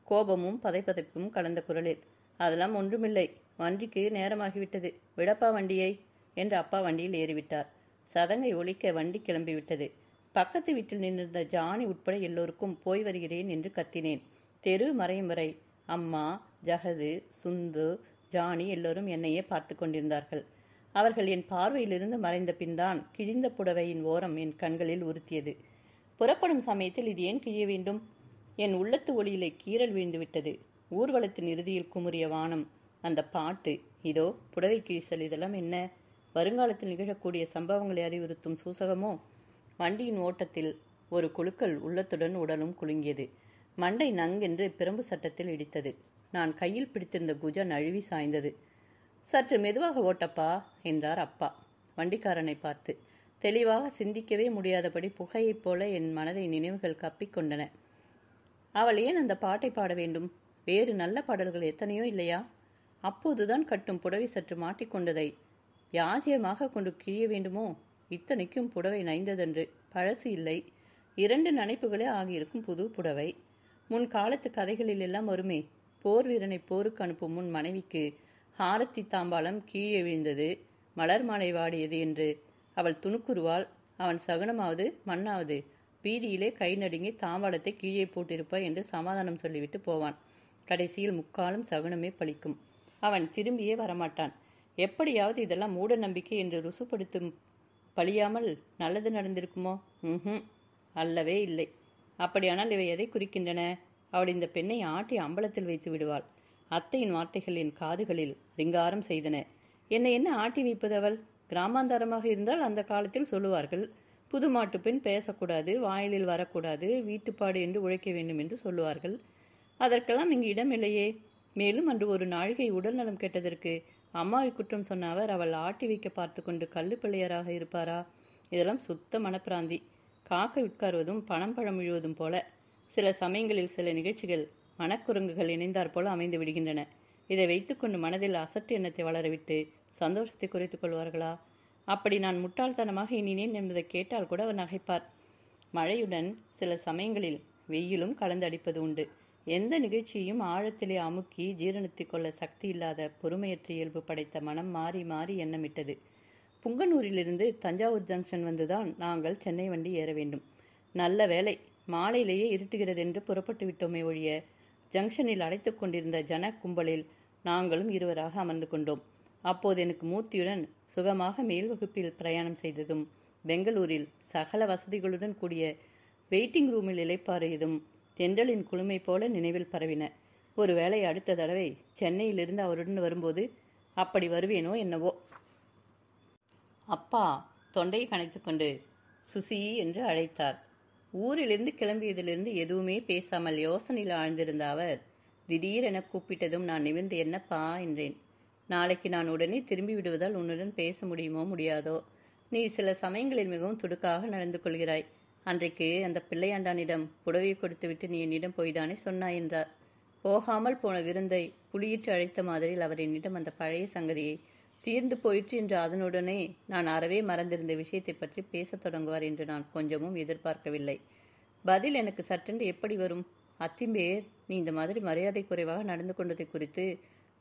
கோபமும் பதைப்பதைப்பும் கலந்த குரலில். அதெல்லாம் ஒன்றுமில்லை, வண்டிக்கு நேரமாகிவிட்டது, விடப்பா வண்டியை என்று அப்பா வண்டியில் ஏறிவிட்டார். சதங்கை ஒலிக்க வண்டி கிளம்பிவிட்டது. பக்கத்து வீட்டில் நின்றிருந்த ஜானி உட்பட எல்லோருக்கும் போய் வருகிறேன் என்று கத்தினேன். தெரு மறையும் வரை அம்மா, ஜகது, சுந்து, ஜானி எல்லோரும் என்னையே பார்த்து கொண்டிருந்தார்கள். அவர்கள் என் பார்வையிலிருந்து மறைந்த பின்தான் கிழிந்த புடவையின் ஓரம் என் கண்களில் உறுத்தியது. புறப்படும் சமயத்தில் இது ஏன் கிழிய வேண்டும்? என் உள்ளத்து ஒளியிலே கீறல் விழுந்துவிட்டது. ஊர்வலத்தின் இறுதியில் குமுறிய வானம், அந்த பாட்டு, இதோ புடவை கிழிசல், இதெல்லாம் என்ன? வருங்காலத்தில் நிகழக்கூடிய சம்பவங்களை அறிவுறுத்தும் சூசகமோ? வண்டியின் ஓட்டத்தில் ஒரு குலுக்கல் உள்ளத்துடன் உடலும் குலுங்கியது. மண்டை நங்கென்று பிரம்பு சட்டத்தில் இடித்தது. நான் கையில் பிடித்திருந்த குஜ நழுவி சாய்ந்தது. சற்று மெதுவாக ஓட்டப்பா என்றார் அப்பா வண்டிக்காரனை பார்த்து. தெளிவாக சிந்திக்கவே முடியாதபடி புகையைப் போல என் மனதை நினைவுகள் கப்பிக்கொண்டன. அவள் ஏன் அந்த பாட்டை பாட வேண்டும்? வேறு நல்ல பாடல்கள் எத்தனையோ இல்லையா? அப்போதுதான் கட்டும் புடவை சற்று மாட்டிக்கொண்டதை வியாஜியமாக கொண்டு கிழிய வேண்டுமோ? இத்தனைக்கும் புடவை நைந்ததென்று, பழசு இல்லை, 2 நனைப்புகளே ஆகியிருக்கும் புது புடவை. முன் காலத்து கதைகளில் எல்லாம் வருமே, போர் வீரனை போருக்கு அனுப்பும் முன் மனைவிக்கு ஹாரத்தி தாம்பாளம் கீழே விழுந்தது, மலர் மாலை வாடியது என்று. அவள் துணுக்குருவாள், அவன் சகுனமாவது மண்ணாவது பீதியிலே கை நடுங்கி தாம்பாளத்தை கீழே போட்டிருப்பாய் என்று சமாதானம் சொல்லிவிட்டு போவான். கடைசியில் முக்காலும் சகுனமே பலிக்கும். அவன் திரும்பியே வரமாட்டான். எப்படியாவது இதெல்லாம் மூட நம்பிக்கை என்று ருசுப்படுத்தும் பழியாமல் நல்லது நடந்திருக்குமோ? அல்லவே இல்லை. அப்படியானால் இவை எதை குறிக்கின்றன? அவள் இந்த பெண்ணை ஆட்டி அம்பலத்தில் வைத்து விடுவாள். அத்தையின் வார்த்தைகள் என் காதுகளில் ரிங்காரம் செய்தன. என்னை என்ன ஆட்டி வைப்பது அவள்? கிராமாந்தாரமாக இருந்தால் அந்த காலத்தில் சொல்லுவார்கள், புது மாட்டு பெண் பேசக்கூடாது, வாயிலில் வரக்கூடாது, வீட்டுப்பாடு என்று உழைக்க வேண்டும் என்று சொல்லுவார்கள். அதற்கெல்லாம் இங்கு இடமில்லையே. மேலும் அன்று ஒரு நாழிகை உடல் நலம் கெட்டதற்கு அம்மாவை குற்றம் சொன்ன அவர் அவள் ஆட்டி வைக்க பார்த்து கொண்டு கல்லு பிள்ளையராக இருப்பாரா? இதெல்லாம் சுத்த மனப்பிராந்தி. காக்கை உட்காருவதும் பணம் பழம் விழுவதும் போல. சில சமயங்களில் சில நிகழ்ச்சிகள் மனக்குரங்குகள் இணைந்தாற் போல அமைந்து விடுகின்றன. இதை வைத்துக்கொண்டு மனதில் அசட்டு எண்ணத்தை வளரவிட்டு சந்தோஷத்தை குறைத்துக் கொள்வார்களா? அப்படி நான் முட்டாள்தனமாக எண்ணினேன் என்பதை கேட்டால் கூட அவர் நகைப்பார். மழையுடன் சில சமயங்களில் வெயிலும் கலந்து அடிப்பது உண்டு. எந்த நிகழ்ச்சியையும் ஆழத்திலே அமுக்கி ஜீரணித்துக் கொள்ள சக்தி இல்லாத பொறுமையற்ற இயல்பு படைத்த மனம் மாறி மாறி எண்ணமிட்டது. புங்கனூரிலிருந்து தஞ்சாவூர் ஜங்ஷன் வந்துதான் நாங்கள் சென்னை வண்டி ஏற வேண்டும். நல்ல வேளை, மாலையிலேயே இருட்டுகிறது என்று புறப்பட்டு விட்டோமே ஒழிய ஜங்ஷனில் அடைத்து கொண்டிருந்த ஜன கும்பலில் நாங்களும் இருவராக அமர்ந்து கொண்டோம். அப்போது எனக்கு மூர்த்தியுடன் சுகமாக மேல் வகுப்பில் பிரயாணம் செய்ததும், பெங்களூரில் சகல வசதிகளுடன் கூடிய வெயிட்டிங் ரூமில் இளைப்பாறியதும் தென்றலின் குளுமை போல நினைவில் பரவின. ஒருவேளை அடுத்த தடவை சென்னையிலிருந்து அவருடன் வரும்போது அப்படி வருவேனோ என்னவோ. அப்பா தொண்டையை கனைத்து கொண்டு சுசி என்று அழைத்தார். ஊரிலிருந்து கிளம்பியதிலிருந்து எதுவுமே பேசாமல் யோசனையில் ஆழ்ந்திருந்த அவர் திடீரென கூப்பிட்டதும் நான் நிமிர்ந்து என்னப்பா என்றேன். நாளைக்கு நான் உடனே திரும்பி விடுவதால் உன்னுடன் பேச முடியுமோ முடியாதோ. நீ சில சமயங்களில் மிகவும் துடுக்காக நடந்து கொள்கிறாய். அன்றைக்கு அந்த பிள்ளையாண்டானிடம் புடவையை கொடுத்துவிட்டு நீ என்னிடம் போய்தானே சொன்னாய் என்றார். போகாமல் போன விருந்தை புளியிட்டு அழைத்த மாதிரியில் அவர் என்னிடம் அந்த பழைய சங்கதியை தீர்ந்து போயிற்று என்று அதனுடனே நான் அறவே மறந்திருந்த விஷயத்தை பற்றி பேசத் தொடங்குவார் என்று நான் கொஞ்சமும் எதிர்பார்க்கவில்லை. பதில் எனக்கு சட்டென்று எப்படி வரும்? அத்திம்பேர், நீ இந்த மாதிரி மரியாதை குறைவாக நடந்து கொண்டதை குறித்து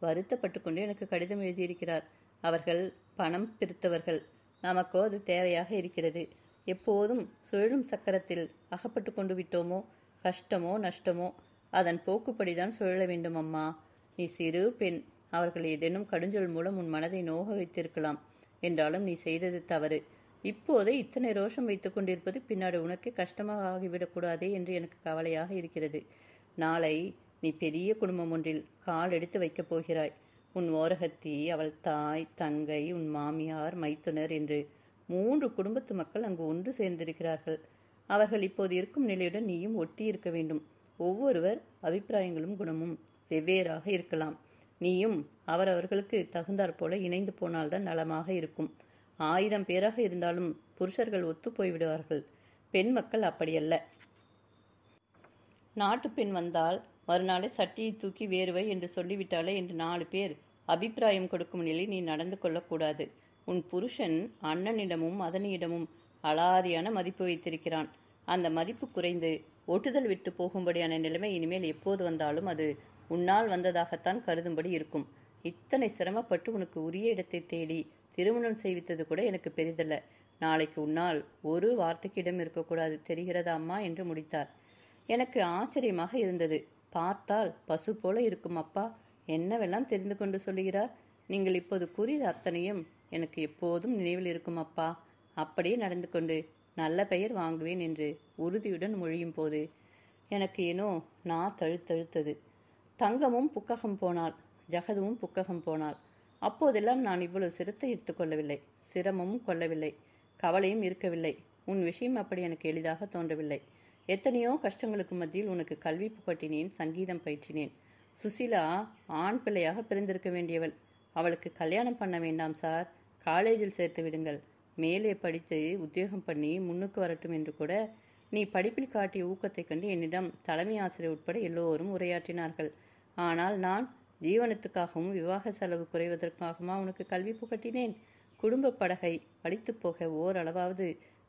வருத்தப்பட்டு கொண்டு எனக்கு கடிதம் எழுதியிருக்கிறார். அவர்கள் பணம் பிரித்தவர்கள். நமக்கோ அது தேவையாக இருக்கிறது. எப்போதும் சுழலும் சக்கரத்தில் அகப்பட்டு கொண்டு விட்டோமோ, கஷ்டமோ நஷ்டமோ அதன் போக்குப்படிதான் சுழல வேண்டும் அம்மா. நீ சிறு பெண். அவர்கள் ஏதேனும் கடுஞ்சொல் மூலம் உன் மனதை நோக வைத்திருக்கலாம். என்றாலும் நீ செய்தது தவறு. இப்போதே இத்தனை ரோஷம் வைத்துக் கொண்டிருப்பது பின்னாடி உனக்கு கஷ்டமாக ஆகிவிடக்கூடாதே என்று எனக்கு கவலையாக இருக்கிறது. நாளை நீ பெரிய குடும்பம் ஒன்றில் கால் எடுத்து வைக்கப் போகிறாய். உன் ஓரகத்தி, அவள் தாய், தங்கை, உன் மாமியார், மைத்துனர் என்று 3 குடும்பத்து மக்கள் அங்கு ஒன்று சேர்ந்திருக்கிறார்கள். அவர்கள் இப்போது இருக்கும் நிலையுடன் நீயும் ஒட்டி இருக்க வேண்டும். ஒவ்வொருவர் அபிப்பிராயங்களும் குணமும் வெவ்வேறாக இருக்கலாம். நீயும் அவரவர்களுக்கு தகுந்தாற் போல இணைந்து போனால்தான் நலமாக இருக்கும். 1000 பேராக இருந்தாலும் புருஷர்கள் ஒத்து போய்விடுவார்கள். பெண் மக்கள் அப்படியல்ல. நாட்டு பெண் வந்தால் மறுநாளே சட்டியை தூக்கி வேறுவை என்று சொல்லிவிட்டாலே என்று 4 பேர் அபிப்பிராயம் கொடுக்கும் நிலை நீ நடந்து கொள்ளக்கூடாது. உன் புருஷன் அண்ணனிடமும் மதனியிடமும் அலாதியான மதிப்பு வைத்திருக்கிறான். அந்த மதிப்பு குறைந்து ஒட்டுதல் விட்டு போகும்படியான நிலைமை இனிமேல் எப்போது வந்தாலும் அது உன்னால் வந்ததாகத்தான் கருதும்படி இருக்கும். இத்தனை சிரமப்பட்டு உனக்கு உரிய இடத்தை தேடி திருமணம் செய்வித்தது கூட எனக்கு பெரிதல்ல. நாளைக்கு உன்னால் ஒரு வார்த்தைக்கு இடம் இருக்கக்கூடாது, தெரிகிறதா அம்மா என்று முடித்தார். எனக்கு ஆச்சரியமாக இருந்தது. பார்த்தால் பசு போல இருக்கும் அப்பா என்னவெல்லாம் தெரிந்து கொண்டு சொல்லுகிறார். நீங்கள் இப்போது கூறியது அத்தனையும் எனக்கு எப்போதும் நினைவில் இருக்கும் அப்பா. அப்படியே நடந்து கொண்டு நல்ல பெயர் வாங்குவேன் என்று உறுதியுடன் மொழியும் போது எனக்கு ஏனோ நான் தழுத்தழுத்தது. தங்கமும் புக்ககம் போனாள், ஜகதுவும் புக்ககம் போனாள். அப்போதெல்லாம் நான் இவ்வளவு சிரத்தை எடுத்துக்கொள்ளவில்லை, சிரமமும் கொள்ளவில்லை, கவலையும் இருக்கவில்லை. உன் விஷயம் அப்படி எனக்கு எளிதாக தோன்றவில்லை. எத்தனையோ கஷ்டங்களுக்கு மத்தியில் உனக்கு கல்வி புகட்டினேன், சங்கீதம் பயிற்றினேன். சுசீலா ஆண் பிள்ளையாக பிறந்திருக்க வேண்டியவள். அவளுக்கு கல்யாணம் பண்ண வேண்டாம் சார், காலேஜில் சேர்த்து விடுங்கள், மேலே படித்து உத்தியோகம் பண்ணி முன்னுக்கு வரட்டும் என்று கூட நீ படிப்பில் காட்டிய ஊக்கத்தைக் கண்டு என்னிடம் தலைமை ஆசிரியர் உட்பட எல்லோரும் உரையாற்றினார்கள். ஆனால் நான் ஜீவனத்துக்காகவும் விவாக செலவு குறைவதற்காகவுமா உனக்கு கல்வி புகட்டினேன்? குடும்ப படகை வலித்து போக ஓரளவாவது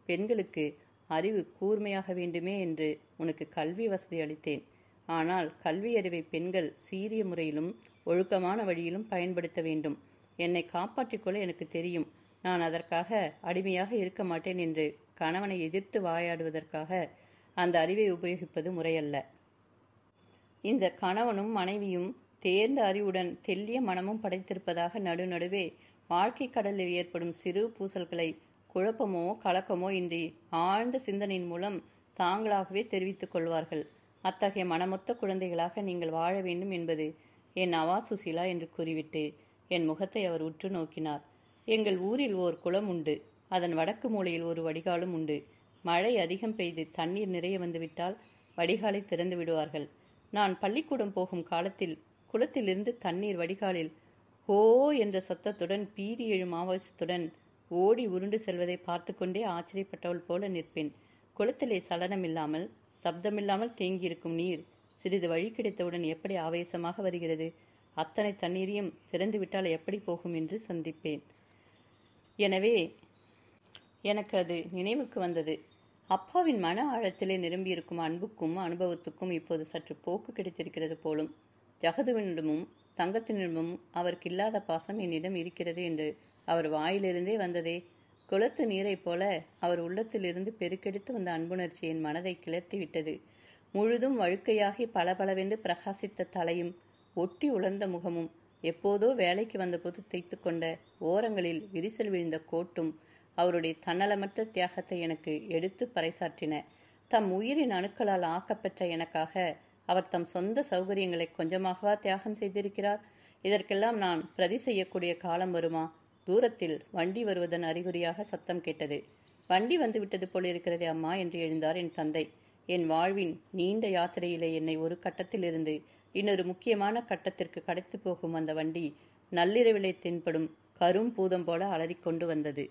பெண்களுக்கு அறிவு கூர்மையாக வேண்டுமே என்று உனக்கு கல்வி வசதி அளித்தேன். ஆனால் கல்வி அறிவை பெண்கள் சீரிய முறையிலும் ஒழுக்கமான வழியிலும் பயன்படுத்த வேண்டும். என்னை காப்பாற்றிக்கொள்ள எனக்கு தெரியும். நான் அதற்காக அடிமையாக இருக்க மாட்டேன் என்று கணவனை எதிர்த்து வாயாடுவதற்காக அந்த அறிவை உபயோகிப்பது முறையல்ல. இந்த கணவனும் மனைவியும் தேர்ந்த அறிவுடன் தெல்லிய மனமும் படைத்திருப்பதாக நடுநடுவே வாழ்க்கை கடலில் ஏற்படும் சிறு பூசல்களை குழப்பமோ கலக்கமோ இன்றி ஆழ்ந்த சிந்தனையின் மூலம் தாங்களாகவே தெரிவித்துக் கொள்வார்கள். அத்தகைய மனமொத்த குழந்தைகளாக நீங்கள் வாழ வேண்டும் என்பது என் அவா சுசீலா என்று கூறிவிட்டு என் முகத்தை அவர் உற்று நோக்கினார். எங்கள் ஊரில் ஓர் குளம் உண்டு. அதன் வடக்கு மூலையில் ஒரு வடிகாலும் உண்டு. மழை அதிகம் பெய்து தண்ணீர் நிறைய வந்துவிட்டால் வடிகாலை திறந்து விடுவார்கள். நான் பள்ளிக்கூடம் போகும் காலத்தில் குளத்திலிருந்து தண்ணீர் வடிகாலில் ஹோ என்ற சத்தத்துடன் பீறி எழும் ஆவேசத்துடன் ஓடி உருண்டு செல்வதை பார்த்து கொண்டே ஆச்சரியப்பட்டவள் போல நிற்பேன். குளத்திலே சலனமில்லாமல் சப்தமில்லாமல் தேங்கியிருக்கும் நீர் சிறிது வழி கிடைத்தவுடன் எப்படி ஆவேசமாக வருகிறது. அத்தனை தண்ணீரையும் திறந்துவிட்டால் எப்படி போகும் என்று சந்திப்பேன். எனவே எனக்கு அது நினைவுக்கு வந்தது. அப்பாவின் மன ஆழத்திலே நிரம்பியிருக்கும் அன்புக்கும் அனுபவத்துக்கும் இப்போது சற்று போக்கு கிடைத்திருக்கிறது போலும். ஜகதுவினிடமும் தங்கத்தினிடமும் அவருக்கு இல்லாத பாசம் என்னிடம் இருக்கிறது என்று அவர் வாயிலிருந்தே வந்ததே. குளத்து நீரைப் போல அவர் உள்ளத்திலிருந்து பெருக்கெடுத்து வந்த அன்புணர்ச்சி என் மனதை கிளர்த்தி விட்டது. முழுதும் வழுக்கையாகி பளபளவென்று பிரகாசித்த தலையும் ஒட்டி உலர்ந்த முகமும் எப்போதோ வேலைக்கு வந்தபோது தைத்து கொண்ட ஓரங்களில் விரிசல் விழுந்த கோட்டும் அவருடைய தன்னலமற்ற தியாகத்தை எனக்கு எடுத்து பறைசாற்றின. தம் உயிரின் அணுக்களால் ஆக்கப்பெற்ற எனக்காக அவர் தம் சொந்த சௌகரியங்களை கொஞ்சமாகவா தியாகம் செய்திருக்கிறார்? இதற்கெல்லாம் நான் பிரதி செய்யக்கூடிய காலம் வருமா? தூரத்தில் வண்டி வருவதன் அறிகுறியாக சத்தம் கேட்டது. வண்டி வந்து விட்டது போல் இருக்கிறதே அம்மா என்று எழுந்தார் என் தந்தை. என் வாழ்வின் நீண்ட யாத்திரையிலே என்னை ஒரு கட்டத்திலிருந்து இன்னொரு முக்கியமான கட்டத்திற்கு கடத்தி போகும் அந்த வண்டி நள்ளிரவிலே தென்படும் கரும் பூதம் போல அலறிக்கொண்டு வந்தது.